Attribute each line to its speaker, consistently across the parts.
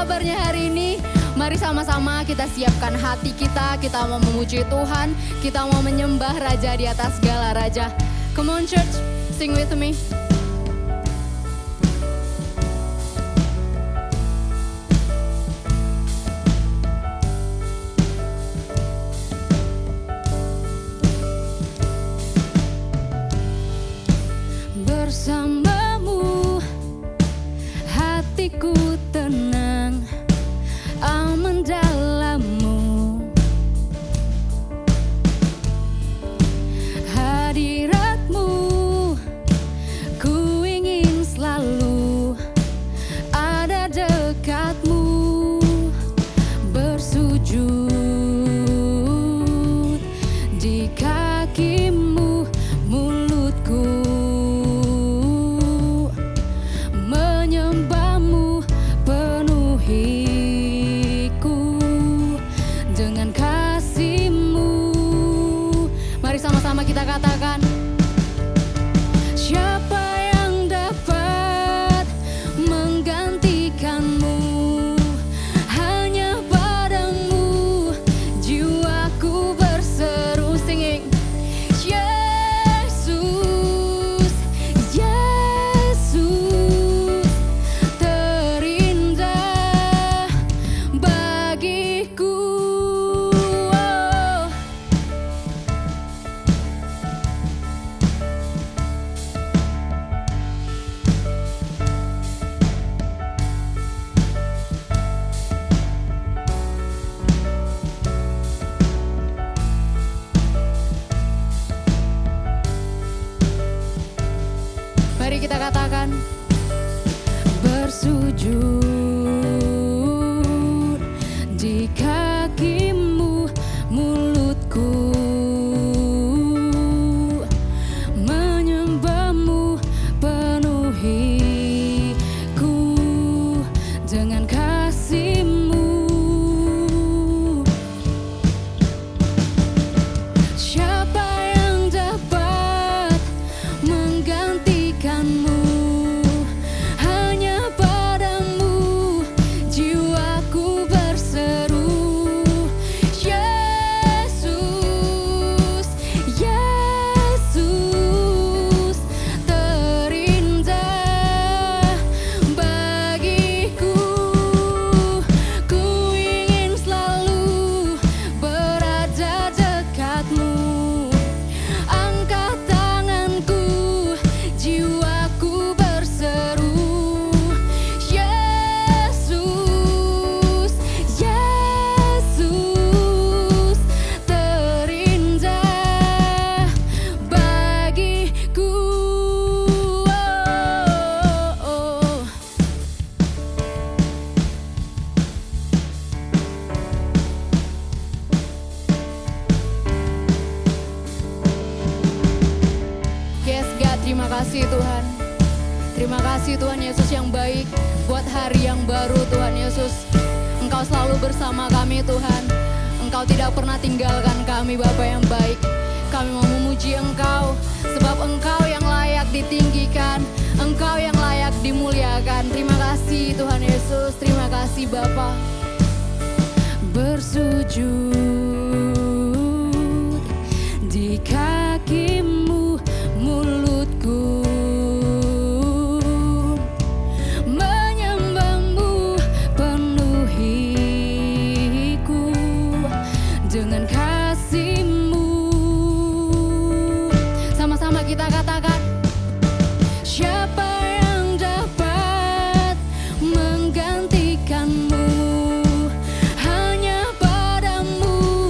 Speaker 1: kabarnya hari ini? Mari sama-sama kita siapkan hati kita mau memuji Tuhan, kita mau menyembah Raja di atas segala Raja. Come on church, sing with me. Bersamamu hatiku tenang, aman dalammu. Hadiratmu ku ingin selalu ada dekatmu, bersujud di kakimu, mulutku menyembahmu, penuhiku dengan kasih-Mu. Mari sama-sama kita katakan, siapa yang dapat menggantikan-Mu? Hanya padamu jiwaku berseru, singing Yesus, Yesus terindah bagiku. Oh. Mari kita katakan, bersujud di kakimu, mulutku menyembahmu, penuhiku dengan kasih-Mu. Siapa yang dapat menggantikan-Mu? Hanya padamu jiwaku berseru, Yesus, Yesus terindah bagiku. Ku ingin selalu berada dekat-Mu. Angkat tanganku, jiwaku berseru, Yesus, Yesus terindah bagiku. Oh, oh. Yes God, terima kasih Tuhan. Terima kasih Tuhan Yesus yang baik buat hari yang baru Tuhan Yesus. Engkau selalu bersama kami Tuhan. Engkau tidak pernah tinggalkan kami Bapa yang baik. Kami mau memuji Engkau sebab Engkau yang layak ditinggikan, Engkau yang layak dimuliakan. Terima kasih Tuhan Yesus, terima kasih Bapa. Bersujud di kakimu, mulutku menyembahmu, penuhiku dengan kasih-Mu. Sama-sama kita katakan, siapa yang dapat menggantikan-Mu? Hanya padamu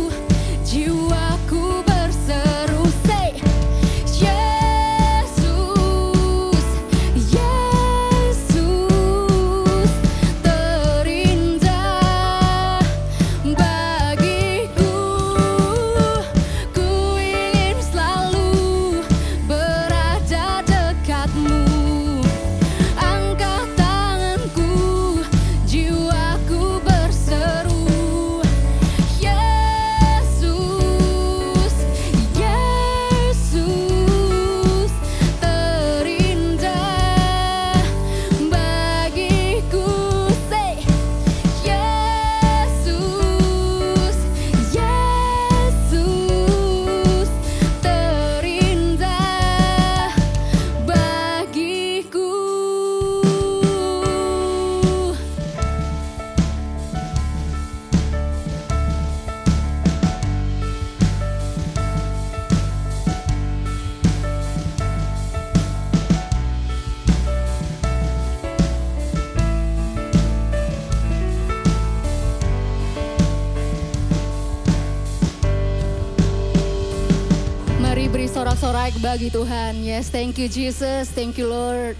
Speaker 1: terbaik bagi Tuhan. Yes, thank you Jesus, thank you Lord.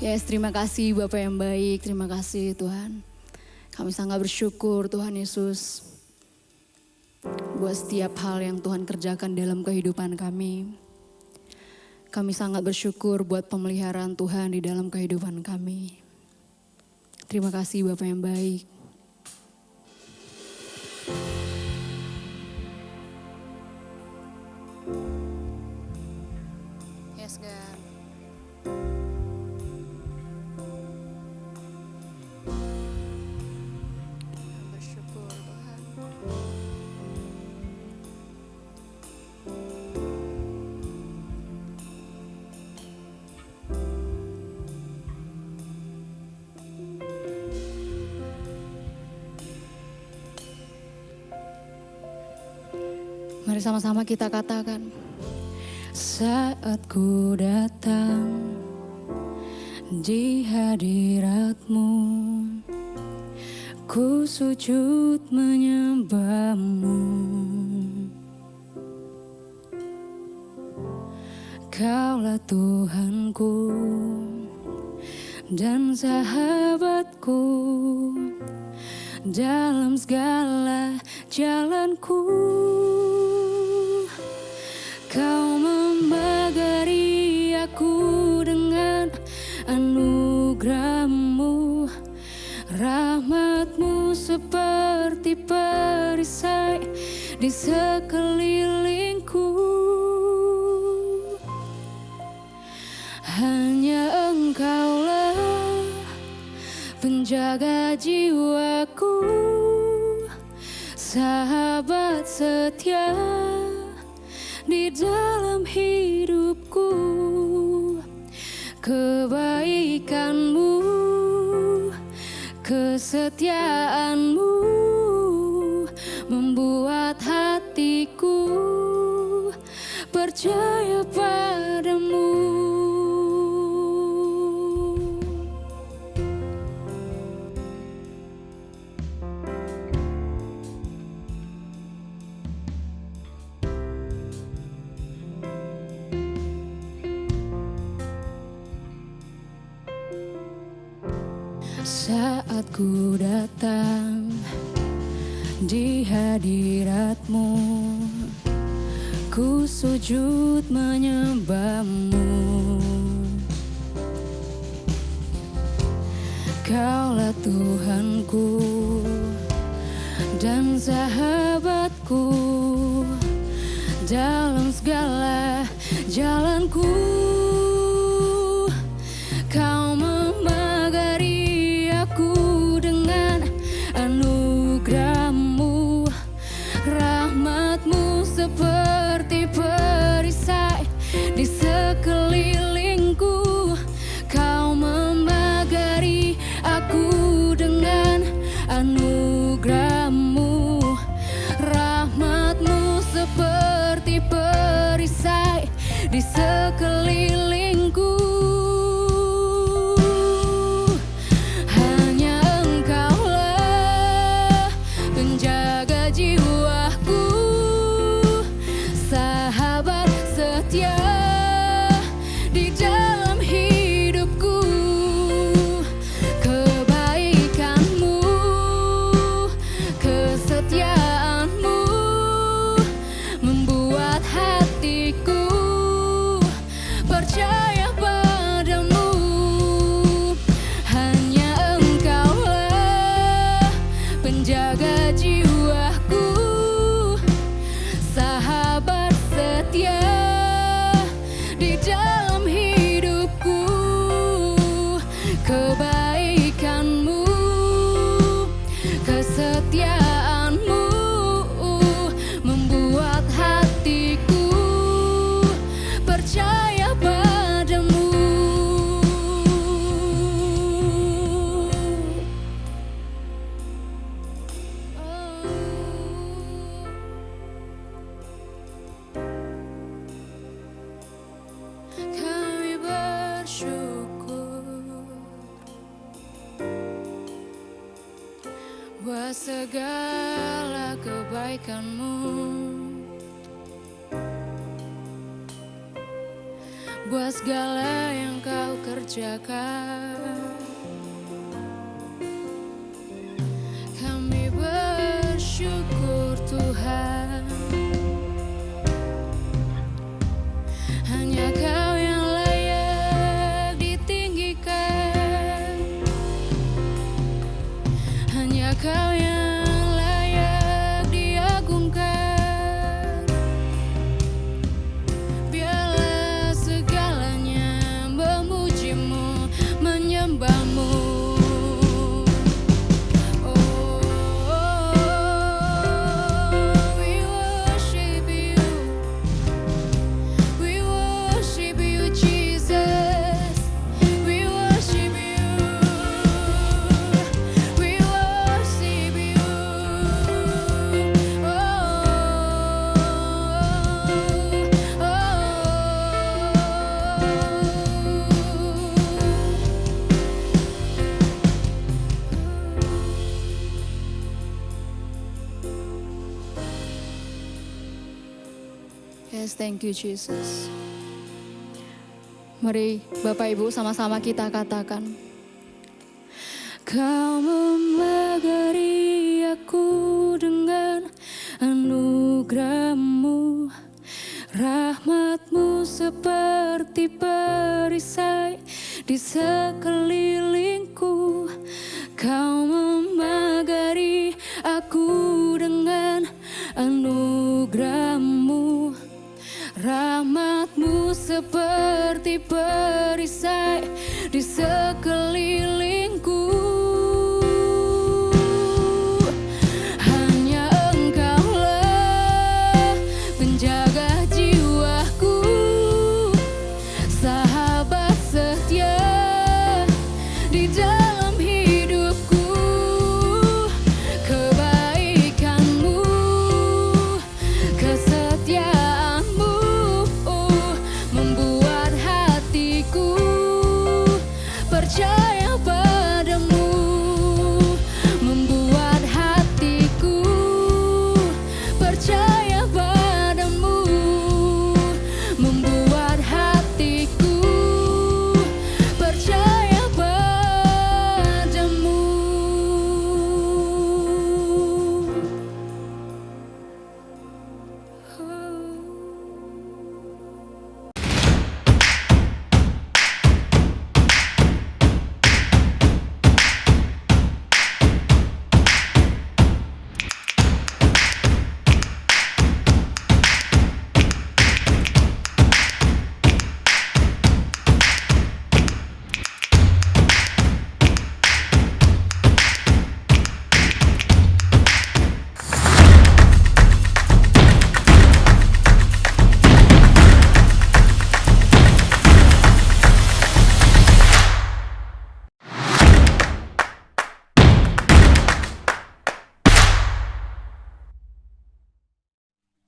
Speaker 1: Yes, terima kasih Bapak yang baik, terima kasih Tuhan. Kami sangat bersyukur Tuhan Yesus buat setiap hal yang Tuhan kerjakan dalam kehidupan kami. Kami sangat bersyukur buat pemeliharaan Tuhan di dalam kehidupan kami. Terima kasih Bapak yang baik. Yes, God. Bersyukur Tuhan. Mari sama-sama kita katakan. Saat ku datang di hadirat-Mu, ku sujud menyembah-Mu. Kaulah Tuhanku dan sahabatku dalam segala jalanku. Kau membagari aku dengan anugerah-Mu, rahmat-Mu seperti perisai di sekelilingku. Hanya Engkaulah penjaga jiwaku, sahabat setia di dalam hidupku. Kebaikan-Mu, kesetiaan-Mu membuat hatiku percaya pada-Mu. Saat ku datang di hadirat-Mu, ku sujud menyembah-Mu. Kaulah Tuhanku dan sahabatku dalam segala jalanku. Kau membagari aku dengan anugerah-Mu, rahmat-Mu seperti perisai di sekelilingku. Kau membagari aku dengan anugerah-Mu, rahmat-Mu seperti perisai di sekelilingku. Buat segala kebaikan-Mu, buat segala yang kau kerjakan. Kami bersyukur Tuhan, hanya Kau yang layak ditinggikan, hanya Kau yang layak diagungkan. Biarlah segalanya memuji-Mu, menyembah-Mu. Yes, thank you Jesus. Mari Bapak Ibu sama-sama kita katakan. Kau memagari aku dengan anugerah-Mu, rahmat-Mu seperti perisai di sekelilingku. Kau memagari aku dengan anugerah-Mu, rahmat-Mu seperti perisai di sekelilingku. Hanya Engkaulah penjaga jiwaku, sahabat setia di dalam hidupku. Kebaikan-Mu, kesetiaan-Mu membuat hatiku percaya padamu, membuat hatiku percaya padamu, membuat hatiku percaya padamu.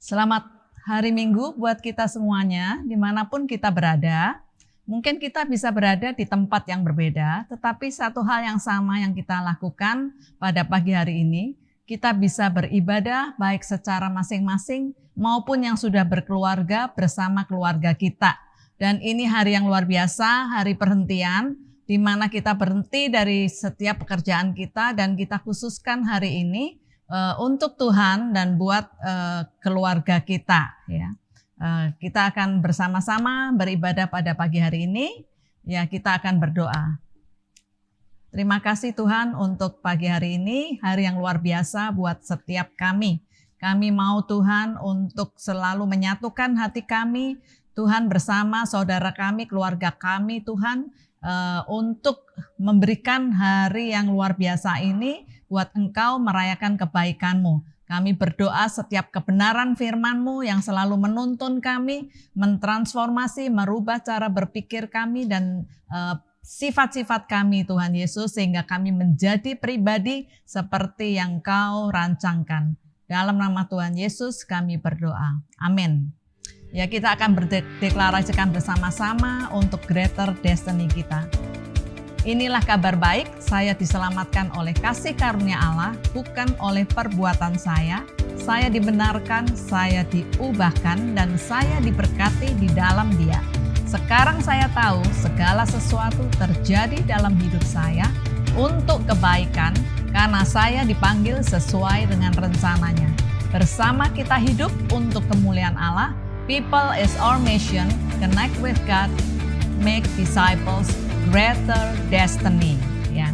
Speaker 2: Selamat hari Minggu buat kita semuanya, dimanapun kita berada. Mungkin kita bisa berada di tempat yang berbeda, tetapi satu hal yang sama yang kita lakukan pada pagi hari ini, kita bisa beribadah baik secara masing-masing maupun yang sudah berkeluarga bersama keluarga kita. Dan ini hari yang luar biasa, hari perhentian, di mana kita berhenti dari setiap pekerjaan kita dan kita khususkan hari ini untuk Tuhan dan buat keluarga kita, ya. Kita akan bersama-sama beribadah pada pagi hari ini. Ya, kita akan berdoa. Terima kasih Tuhan untuk pagi hari ini, hari yang luar biasa buat setiap kami. Kami mau Tuhan untuk selalu menyatukan hati kami, Tuhan bersama saudara kami, keluarga kami Tuhan, untuk memberikan hari yang luar biasa ini buat Engkau merayakan kebaikan-Mu. Kami berdoa setiap kebenaran firman-Mu yang selalu menuntun kami, mentransformasi, merubah cara berpikir kami dan sifat-sifat kami Tuhan Yesus, sehingga kami menjadi pribadi seperti yang Kau rancangkan. Dalam nama Tuhan Yesus kami berdoa. Amin. Ya, kita akan berdeklarasikan bersama-sama untuk greater destiny kita. Inilah kabar baik, saya diselamatkan oleh kasih karunia Allah, bukan oleh perbuatan saya. Saya dibenarkan, saya diubahkan, dan saya diberkati di dalam Dia. Sekarang saya tahu segala sesuatu terjadi dalam hidup saya untuk kebaikan karena saya dipanggil sesuai dengan rencananya. Bersama kita hidup untuk kemuliaan Allah. People is our mission. Connect with God. Make disciples. Greater destiny. Ya.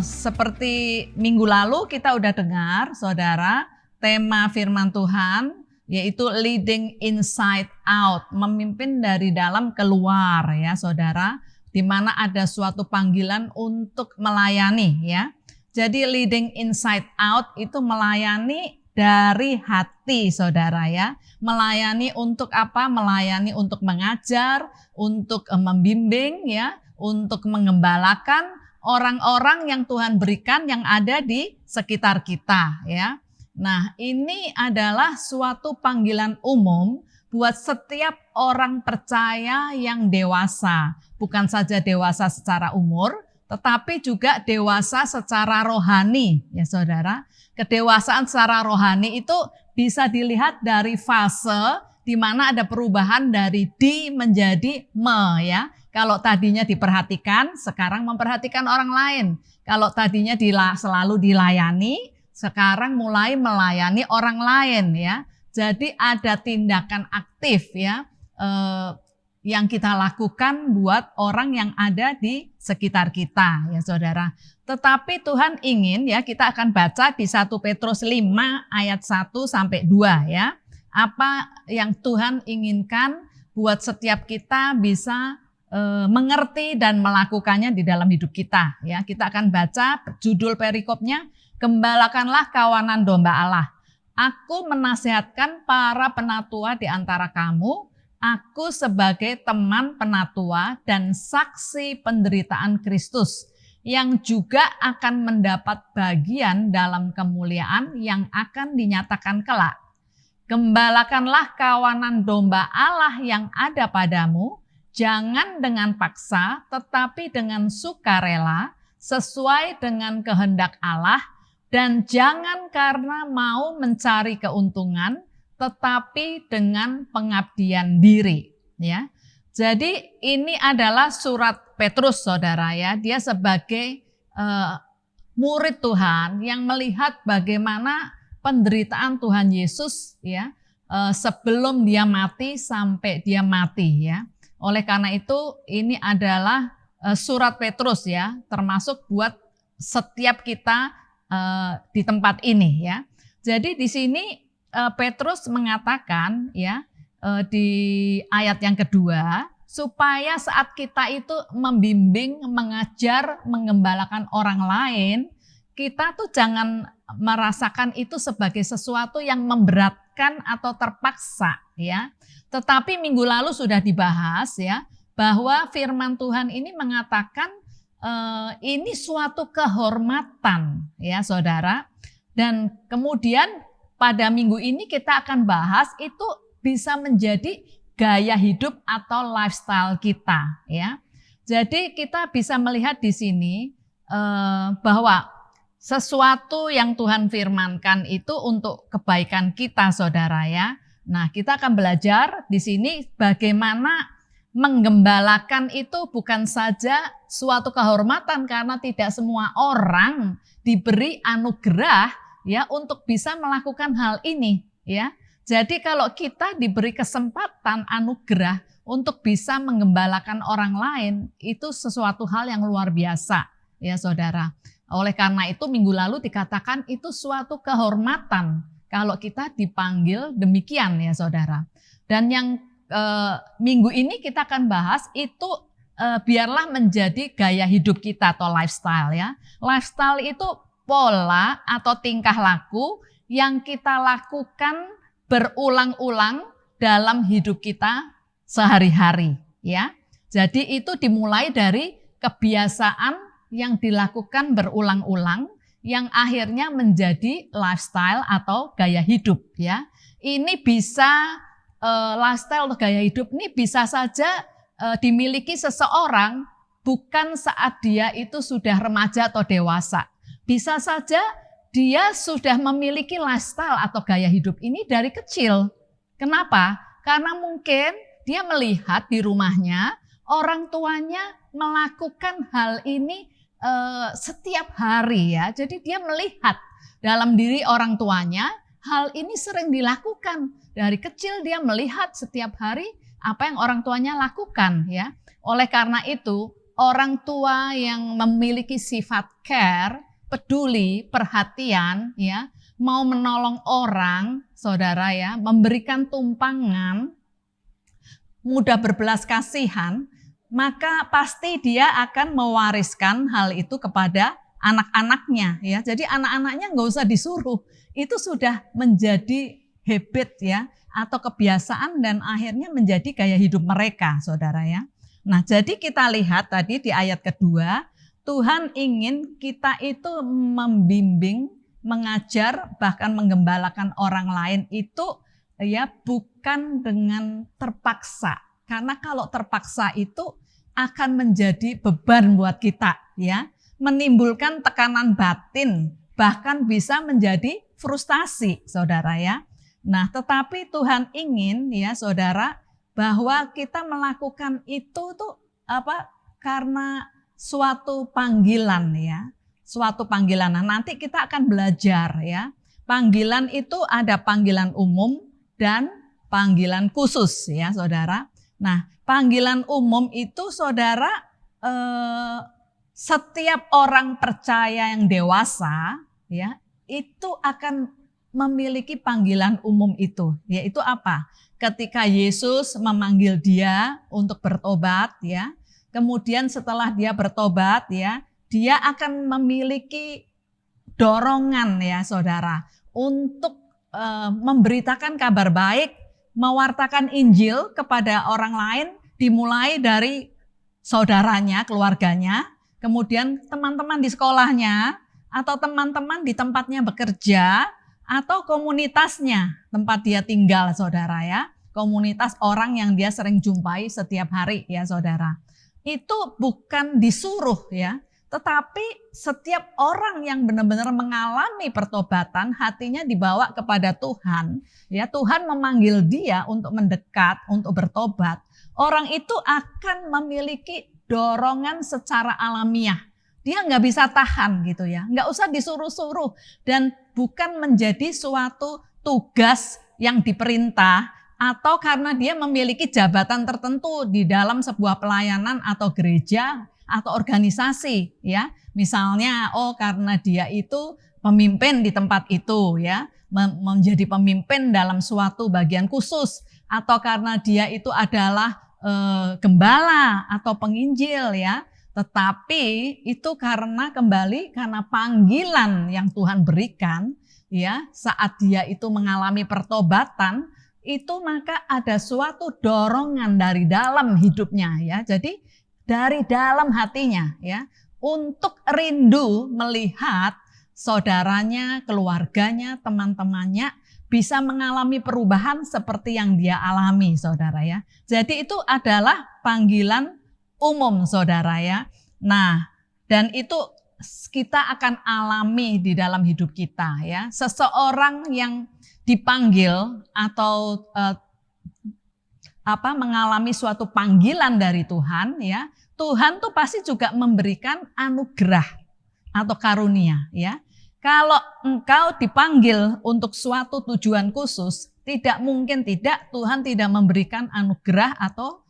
Speaker 2: Seperti minggu lalu kita udah dengar, saudara, tema firman Tuhan yaitu leading inside out, memimpin dari dalam keluar, ya saudara, di mana ada suatu panggilan untuk melayani, ya. Jadi leading inside out itu melayani dari hati, saudara, ya. Melayani untuk apa? Melayani untuk mengajar, untuk membimbing, ya, untuk mengembalakan orang-orang yang Tuhan berikan yang ada di sekitar kita, ya. Nah, ini adalah suatu panggilan umum buat setiap orang percaya yang dewasa. Bukan saja dewasa secara umur, tetapi juga dewasa secara rohani, ya saudara. Kedewasaan secara rohani itu bisa dilihat dari fase di mana ada perubahan dari di menjadi me, ya. Kalau tadinya diperhatikan, sekarang memperhatikan orang lain. Kalau tadinya selalu dilayani, sekarang mulai melayani orang lain, ya. Jadi ada tindakan aktif, ya, yang kita lakukan buat orang yang ada di sekitar kita, ya saudara. Tetapi Tuhan ingin, ya, kita akan baca di 1 Petrus 5 ayat 1 sampai 2, ya. Apa yang Tuhan inginkan buat setiap kita bisa mengerti dan melakukannya di dalam hidup kita, ya. Kita akan baca judul perikopnya, Gembalakanlah kawanan domba Allah. Aku menasihatkan para penatua di antara kamu, aku sebagai teman penatua dan saksi penderitaan Kristus, yang juga akan mendapat bagian dalam kemuliaan yang akan dinyatakan kelak. Gembalakanlah kawanan domba Allah yang ada padamu, jangan dengan paksa, tetapi dengan sukarela, sesuai dengan kehendak Allah, dan jangan karena mau mencari keuntungan, tetapi dengan pengabdian diri. Ya, jadi ini adalah surat Petrus, saudara, ya. Dia sebagai murid Tuhan yang melihat bagaimana penderitaan Tuhan Yesus, ya, sebelum dia mati sampai dia mati, ya. Oleh karena itu ini adalah surat Petrus, ya, termasuk buat setiap kita di tempat ini, ya. Jadi di sini Petrus mengatakan, ya, di ayat yang kedua, supaya saat kita itu membimbing, mengajar, mengembalakan orang lain, kita tuh jangan merasakan itu sebagai sesuatu yang memberatkan atau terpaksa, ya. Tetapi minggu lalu sudah dibahas, ya, bahwa firman Tuhan ini mengatakan ini suatu kehormatan, ya saudara. Dan kemudian pada minggu ini kita akan bahas itu bisa menjadi gaya hidup atau lifestyle kita, ya. Jadi kita bisa melihat di sini bahwa sesuatu yang Tuhan firmankan itu untuk kebaikan kita, saudara, ya. Nah, kita akan belajar di sini bagaimana menggembalakan itu bukan saja suatu kehormatan, karena tidak semua orang diberi anugerah, ya, untuk bisa melakukan hal ini, ya. Jadi kalau kita diberi kesempatan anugerah untuk bisa menggembalakan orang lain, itu sesuatu hal yang luar biasa, ya saudara. Oleh karena itu minggu lalu dikatakan itu suatu kehormatan kalau kita dipanggil demikian, ya saudara. Dan yang minggu ini kita akan bahas itu biarlah menjadi gaya hidup kita atau lifestyle, ya. Lifestyle itu pola atau tingkah laku yang kita lakukan berulang-ulang dalam hidup kita sehari-hari, ya. Jadi itu dimulai dari kebiasaan yang dilakukan berulang-ulang yang akhirnya menjadi lifestyle atau gaya hidup, ya. Ini bisa lifestyle atau gaya hidup ini bisa saja dimiliki seseorang bukan saat dia itu sudah remaja atau dewasa. Bisa saja dia sudah memiliki lifestyle atau gaya hidup ini dari kecil. Kenapa? Karena mungkin dia melihat di rumahnya orang tuanya melakukan hal ini setiap hari ya. Jadi dia melihat dalam diri orang tuanya hal ini sering dilakukan. Dari kecil dia melihat setiap hari apa yang orang tuanya lakukan ya. Oleh karena itu, orang tua yang memiliki sifat care, peduli, perhatian ya, mau menolong orang, saudara ya, memberikan tumpangan, mudah berbelas kasihan, maka pasti dia akan mewariskan hal itu kepada anak-anaknya ya. Jadi anak-anaknya nggak usah disuruh, itu sudah menjadi habit ya, atau kebiasaan dan akhirnya menjadi gaya hidup mereka, saudara ya. Nah, jadi kita lihat tadi di ayat kedua, Tuhan ingin kita itu membimbing, mengajar, bahkan menggembalakan orang lain itu ya bukan dengan terpaksa. Karena kalau terpaksa itu akan menjadi beban buat kita ya, menimbulkan tekanan batin, bahkan bisa menjadi frustasi, saudara ya. Nah, tetapi Tuhan ingin ya saudara bahwa kita melakukan itu tuh karena suatu panggilan ya, suatu panggilan. Nah, nanti kita akan belajar ya. Panggilan itu ada panggilan umum dan panggilan khusus ya, saudara. Nah, panggilan umum itu saudara setiap orang percaya yang dewasa ya, itu akan memiliki panggilan umum itu, yaitu apa? Ketika Yesus memanggil dia untuk bertobat ya, kemudian setelah dia bertobat ya, dia akan memiliki dorongan ya saudara untuk memberitakan kabar baik, mewartakan Injil kepada orang lain, dimulai dari saudaranya, keluarganya, kemudian teman-teman di sekolahnya, atau teman-teman di tempatnya bekerja, atau komunitasnya, tempat dia tinggal saudara ya, komunitas orang yang dia sering jumpai setiap hari ya saudara. Itu bukan disuruh ya, tetapi setiap orang yang benar-benar mengalami pertobatan, hatinya dibawa kepada Tuhan, ya Tuhan memanggil dia untuk mendekat, untuk bertobat, orang itu akan memiliki dorongan secara alamiah. Dia nggak bisa tahan gitu ya, nggak usah disuruh-suruh dan bukan menjadi suatu tugas yang diperintah atau karena dia memiliki jabatan tertentu di dalam sebuah pelayanan atau gereja atau organisasi ya. Misalnya karena dia itu pemimpin di tempat itu ya, menjadi pemimpin dalam suatu bagian khusus, atau karena dia itu adalah gembala atau penginjil ya. Tetapi itu karena panggilan yang Tuhan berikan ya, saat dia itu mengalami pertobatan itu, maka ada suatu dorongan dari dalam hidupnya ya. Jadi dari dalam hatinya ya, untuk rindu melihat saudaranya, keluarganya, teman-temannya bisa mengalami perubahan seperti yang dia alami, saudara ya. Jadi itu adalah panggilan umum, saudara ya. Nah, dan itu kita akan alami di dalam hidup kita ya. Seseorang yang dipanggil atau mengalami suatu panggilan dari Tuhan ya, Tuhan tuh pasti juga memberikan anugerah atau karunia ya. Kalau engkau dipanggil untuk suatu tujuan khusus, tidak mungkin tidak Tuhan tidak memberikan anugerah atau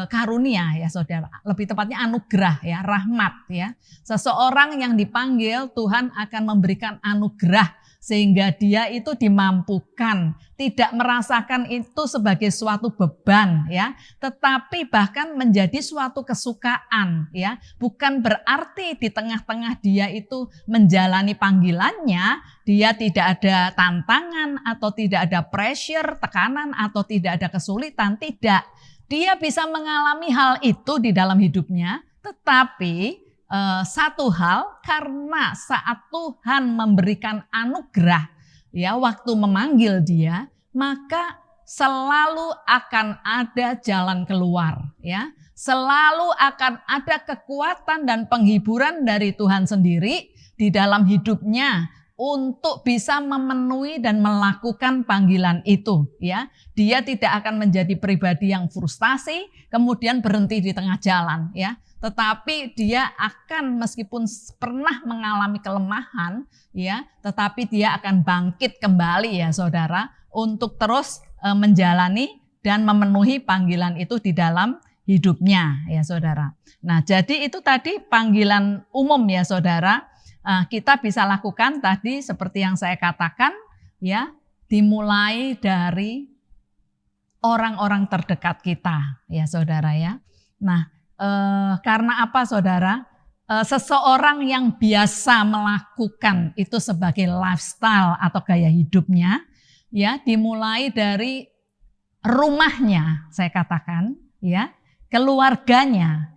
Speaker 2: karunia ya saudara. Lebih tepatnya anugerah ya, rahmat ya. Seseorang yang dipanggil Tuhan akan memberikan anugerah sehingga dia itu dimampukan, tidak merasakan itu sebagai suatu beban ya, tetapi bahkan menjadi suatu kesukaan ya. Bukan berarti di tengah-tengah dia itu menjalani panggilannya, dia tidak ada tantangan atau tidak ada pressure, tekanan atau tidak ada kesulitan, tidak. Dia bisa mengalami hal itu di dalam hidupnya, tetapi satu hal, karena saat Tuhan memberikan anugerah ya waktu memanggil dia, maka selalu akan ada jalan keluar ya. Selalu akan ada kekuatan dan penghiburan dari Tuhan sendiri di dalam hidupnya untuk bisa memenuhi dan melakukan panggilan itu, ya. Dia tidak akan menjadi pribadi yang frustasi, kemudian berhenti di tengah jalan, ya. Tetapi dia akan meskipun pernah mengalami kelemahan, ya, tetapi dia akan bangkit kembali, ya, saudara, untuk terus menjalani dan memenuhi panggilan itu di dalam hidupnya, ya, saudara. Nah, jadi itu tadi panggilan umum, ya, saudara. Kita bisa lakukan tadi seperti yang saya katakan, ya, dimulai dari orang-orang terdekat kita, ya, saudara, ya. Nah, karena apa, saudara? Seseorang yang biasa melakukan itu sebagai lifestyle atau gaya hidupnya, ya, dimulai dari rumahnya, saya katakan, ya, keluarganya,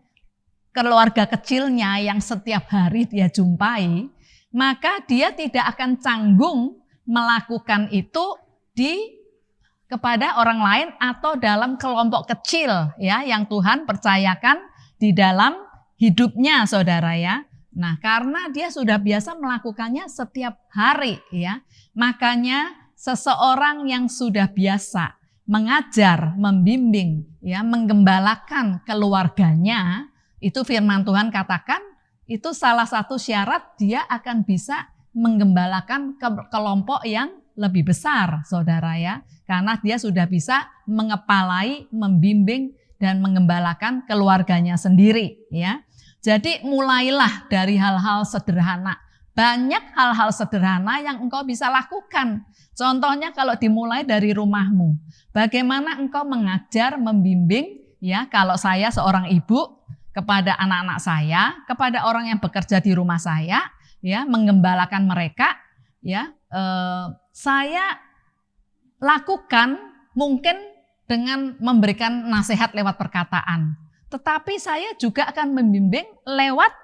Speaker 2: keluarga kecilnya yang setiap hari dia jumpai, maka dia tidak akan canggung melakukan itu kepada orang lain atau dalam kelompok kecil, ya, yang Tuhan percayakan di dalam hidupnya, saudara, ya. Nah, karena dia sudah biasa melakukannya setiap hari, ya, makanya seseorang yang sudah biasa mengajar, membimbing, ya, menggembalakan keluarganya, itu firman Tuhan katakan, itu salah satu syarat dia akan bisa menggembalakan kelompok yang lebih besar, saudara, ya. Karena dia sudah bisa mengepalai, membimbing, dan menggembalakan keluarganya sendiri, ya. Jadi mulailah dari hal-hal sederhana. Banyak hal-hal sederhana yang engkau bisa lakukan. Contohnya kalau dimulai dari rumahmu. Bagaimana engkau mengajar, membimbing, ya, kalau saya seorang ibu, kepada anak-anak saya, kepada orang yang bekerja di rumah saya, ya, menggembalakan mereka, ya, saya lakukan mungkin dengan memberikan nasihat lewat perkataan, tetapi saya juga akan membimbing lewat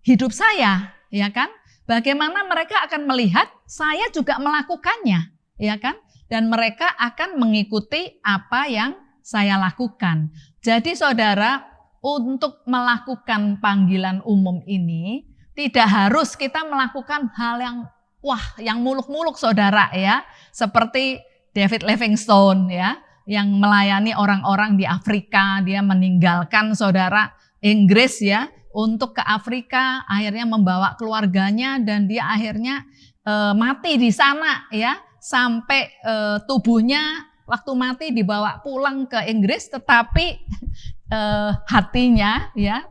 Speaker 2: hidup saya, ya kan? Bagaimana mereka akan melihat saya juga melakukannya, ya kan? Dan mereka akan mengikuti apa yang saya lakukan. Jadi, saudara, untuk melakukan panggilan umum ini tidak harus kita melakukan hal yang muluk-muluk, saudara, ya. Seperti David Livingstone, ya, yang melayani orang-orang di Afrika, dia meninggalkan, saudara, Inggris, ya, untuk ke Afrika, akhirnya membawa keluarganya dan dia akhirnya mati di sana, ya, sampai tubuhnya waktu mati dibawa pulang ke Inggris, tetapi hatinya, ya,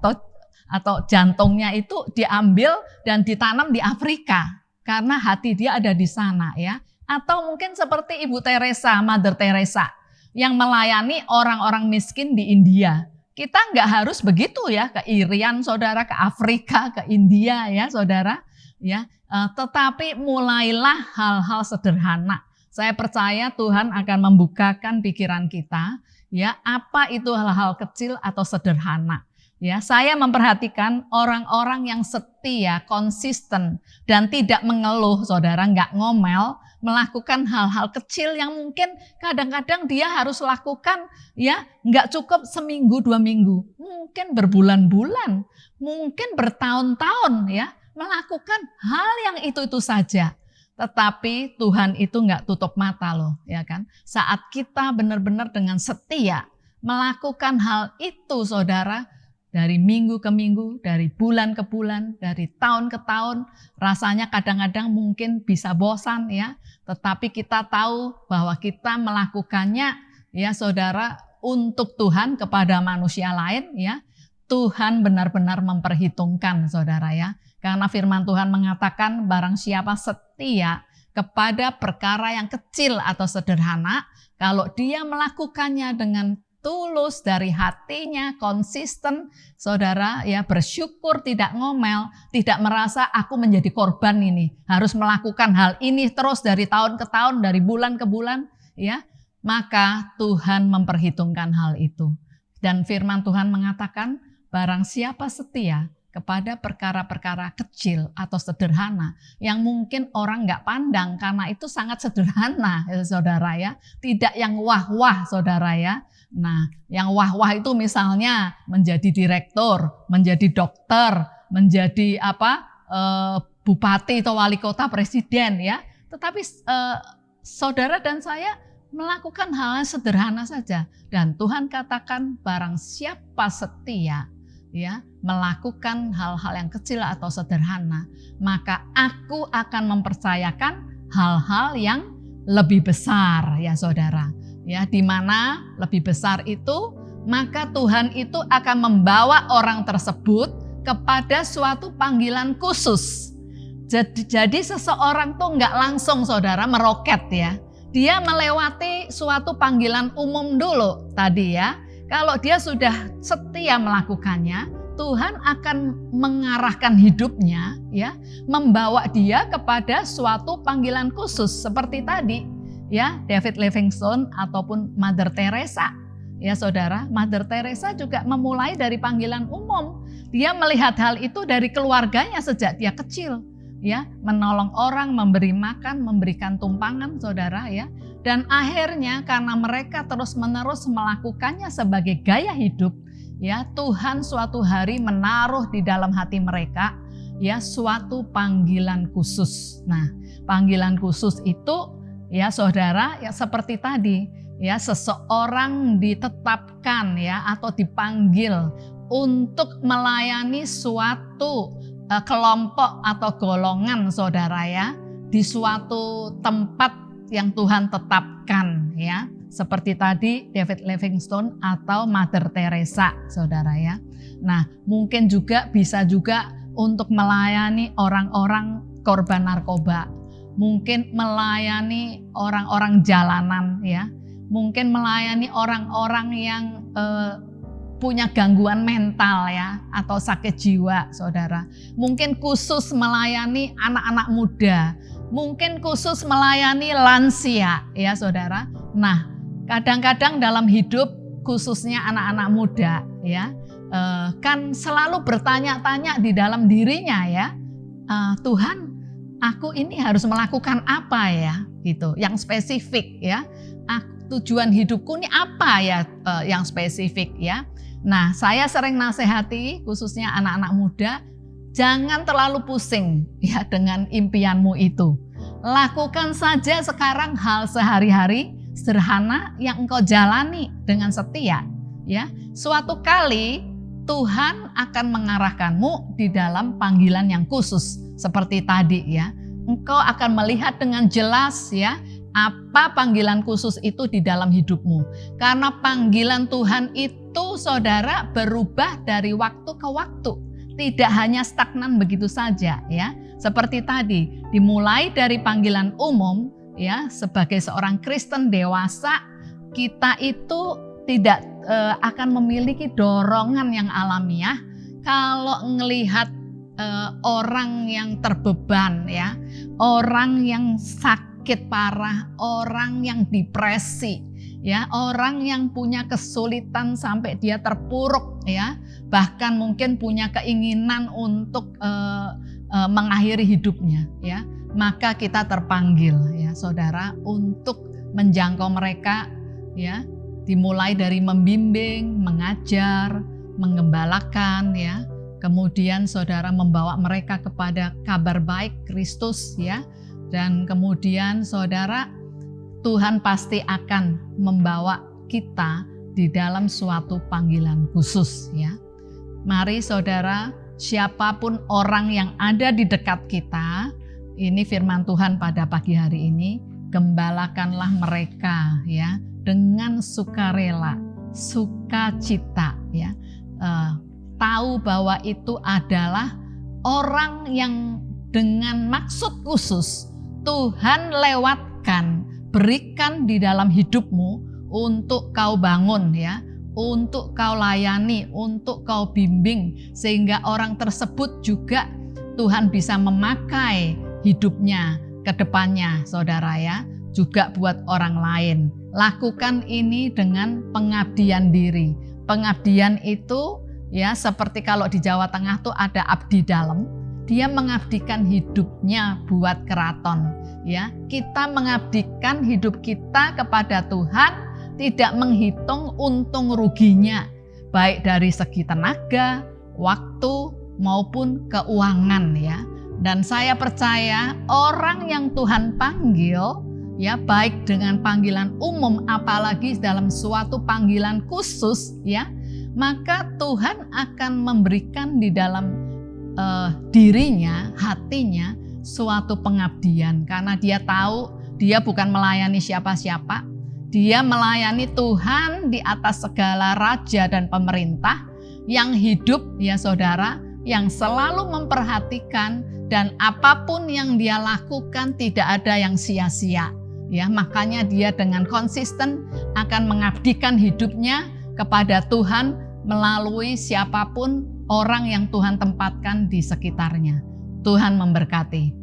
Speaker 2: atau jantungnya itu diambil dan ditanam di Afrika karena hati dia ada di sana, ya. Atau mungkin seperti Ibu Teresa, Mother Teresa, yang melayani orang-orang miskin di India. Kita nggak harus begitu, ya, ke Irian, saudara, ke Afrika, ke India, ya, saudara, ya. Tetapi mulailah hal-hal sederhana. Saya percaya Tuhan akan membukakan pikiran kita, ya, apa itu hal-hal kecil atau sederhana. Ya, saya memperhatikan orang-orang yang setia, konsisten, dan tidak mengeluh, saudara, nggak ngomel, melakukan hal-hal kecil yang mungkin kadang-kadang dia harus lakukan, ya, nggak cukup seminggu, 2 minggu, mungkin berbulan-bulan, mungkin bertahun-tahun, ya, melakukan hal yang itu-itu saja. Tetapi Tuhan itu nggak tutup mata loh, ya kan. Saat kita benar-benar dengan setia melakukan hal itu, saudara, dari minggu ke minggu, dari bulan ke bulan, dari tahun ke tahun, rasanya kadang-kadang mungkin bisa bosan, ya. Tetapi kita tahu bahwa kita melakukannya, ya, saudara, untuk Tuhan kepada manusia lain, ya. Tuhan benar-benar memperhitungkan, saudara, ya. Karena firman Tuhan mengatakan barang siapa setia kepada perkara yang kecil atau sederhana, kalau dia melakukannya dengan tulus dari hatinya, konsisten, saudara, ya, bersyukur, tidak ngomel, tidak merasa aku menjadi korban ini, harus melakukan hal ini terus dari tahun ke tahun, dari bulan ke bulan, ya, maka Tuhan memperhitungkan hal itu. Dan firman Tuhan mengatakan barang siapa setia kepada perkara-perkara kecil atau sederhana yang mungkin orang nggak pandang karena itu sangat sederhana, ya, saudara, ya, tidak yang wah-wah, saudara, ya. Nah, yang wah-wah itu misalnya menjadi direktur, menjadi dokter, menjadi bupati atau wali kota, presiden ya. Tetapi saudara dan saya melakukan hal sederhana saja, dan Tuhan katakan barang siapa setia ya melakukan hal-hal yang kecil atau sederhana, maka aku akan mempercayakan hal-hal yang lebih besar ya saudara. Ya, di mana lebih besar itu, maka Tuhan itu akan membawa orang tersebut kepada suatu panggilan khusus. Jadi seseorang tuh nggak langsung saudara meroket ya. Dia melewati suatu panggilan umum dulu tadi ya. Kalau dia sudah setia melakukannya, Tuhan akan mengarahkan hidupnya ya, membawa dia kepada suatu panggilan khusus seperti tadi ya, David Livingstone ataupun Mother Teresa. Ya saudara, Mother Teresa juga memulai dari panggilan umum. Dia melihat hal itu dari keluarganya sejak dia kecil. Ya, menolong orang, memberi makan, memberikan tumpangan saudara ya. Dan akhirnya karena mereka terus-menerus melakukannya sebagai gaya hidup, ya, Tuhan suatu hari menaruh di dalam hati mereka ya suatu panggilan khusus. Nah, panggilan khusus itu ya saudara ya seperti tadi ya, seseorang ditetapkan ya atau dipanggil untuk melayani suatu kelompok atau golongan saudara ya, di suatu tempat yang Tuhan tetapkan ya, seperti tadi David Livingstone atau Mother Teresa saudara ya. Nah, mungkin juga bisa juga untuk melayani orang-orang korban narkoba, mungkin melayani orang-orang jalanan ya, mungkin melayani orang-orang yang punya gangguan mental ya atau sakit jiwa saudara. Mungkin khusus melayani anak-anak muda, mungkin khusus melayani lansia ya saudara. Nah, kadang-kadang dalam hidup khususnya anak-anak muda ya, kan selalu bertanya-tanya di dalam dirinya ya, Tuhan, aku ini harus melakukan apa ya gitu, yang spesifik ya. Tujuan hidupku ini apa ya yang spesifik ya. Nah, saya sering nasihati khususnya anak-anak muda, jangan terlalu pusing ya dengan impianmu itu. Lakukan saja sekarang hal sehari-hari sederhana yang engkau jalani dengan setia ya. Suatu kali Tuhan akan mengarahkanmu di dalam panggilan yang khusus seperti tadi ya. Engkau akan melihat dengan jelas ya apa panggilan khusus itu di dalam hidupmu. Karena panggilan Tuhan itu saudara berubah dari waktu ke waktu. Tidak hanya stagnan begitu saja ya. Seperti tadi, dimulai dari panggilan umum ya, sebagai seorang Kristen dewasa, kita itu tidak akan memiliki dorongan yang alamiah kalau melihat orang yang terbeban ya, orang yang sakit parah, orang yang depresi ya, orang yang punya kesulitan sampai dia terpuruk ya, bahkan mungkin punya keinginan untuk mengakhiri hidupnya ya, maka kita terpanggil ya saudara untuk menjangkau mereka ya, dimulai dari membimbing, mengajar, menggembalakan ya, kemudian saudara membawa mereka kepada kabar baik Kristus ya, dan kemudian saudara, Tuhan pasti akan membawa kita di dalam suatu panggilan khusus ya. Mari saudara, siapapun orang yang ada di dekat kita, ini firman Tuhan pada pagi hari ini, gembalakanlah mereka ya dengan sukarela, sukacita ya. Tahu bahwa itu adalah orang yang dengan maksud khusus Tuhan lewatkan, berikan di dalam hidupmu untuk kau bangun ya, untuk kau layani, untuk kau bimbing, sehingga orang tersebut juga Tuhan bisa memakai hidupnya ke depannya saudara ya, juga buat orang lain. Lakukan ini dengan pengabdian diri. Pengabdian itu ya seperti kalau di Jawa Tengah tuh ada abdi dalam, dia mengabdikan hidupnya buat keraton ya. Kita mengabdikan hidup kita kepada Tuhan, tidak menghitung untung ruginya, baik dari segi tenaga, waktu maupun keuangan ya. Dan saya percaya orang yang Tuhan panggil, ya baik dengan panggilan umum apalagi dalam suatu panggilan khusus, ya, maka Tuhan akan memberikan di dalam dirinya, hatinya suatu pengabdian, karena dia tahu dia bukan melayani siapa-siapa, dia melayani Tuhan di atas segala raja dan pemerintah yang hidup, ya saudara, yang selalu memperhatikan, dan apapun yang dia lakukan tidak ada yang sia-sia. Ya, makanya dia dengan konsisten akan mengabdikan hidupnya kepada Tuhan melalui siapapun orang yang Tuhan tempatkan di sekitarnya. Tuhan memberkati.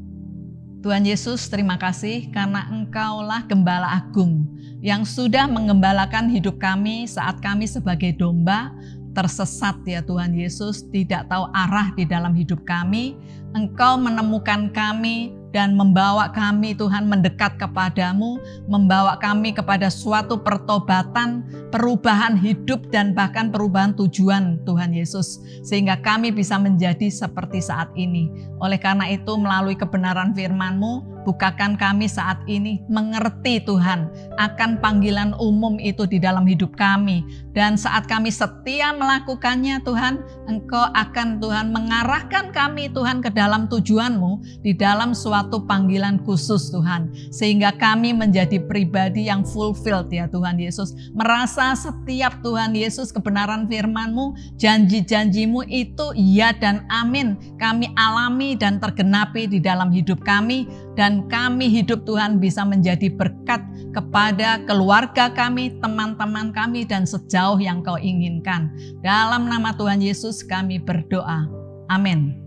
Speaker 2: Tuhan Yesus, terima kasih karena Engkaulah Gembala Agung yang sudah menggembalakan hidup kami saat kami sebagai domba tersesat, ya Tuhan Yesus, tidak tahu arah di dalam hidup kami. Engkau menemukan kami dan membawa kami, Tuhan, mendekat kepadamu, membawa kami kepada suatu pertobatan, perubahan hidup, dan bahkan perubahan tujuan, Tuhan Yesus, sehingga kami bisa menjadi seperti saat ini. Oleh karena itu, melalui kebenaran firman-Mu, bukakan kami saat ini mengerti, Tuhan, akan panggilan umum itu di dalam hidup kami. Dan saat kami setia melakukannya, Tuhan, Engkau akan, Tuhan, mengarahkan kami, Tuhan, ke dalam tujuan-Mu, di dalam suatu panggilan khusus, Tuhan. Sehingga kami menjadi pribadi yang fulfilled, ya Tuhan Yesus. Merasa setiap, Tuhan Yesus, kebenaran firman-Mu, janji-janji-Mu itu ya dan amin. Kami alami dan tergenapi di dalam hidup kami. Dan kami hidup, Tuhan, bisa menjadi berkat kepada keluarga kami, teman-teman kami, dan sejauh yang Kau inginkan. Dalam nama Tuhan Yesus kami berdoa. Amin.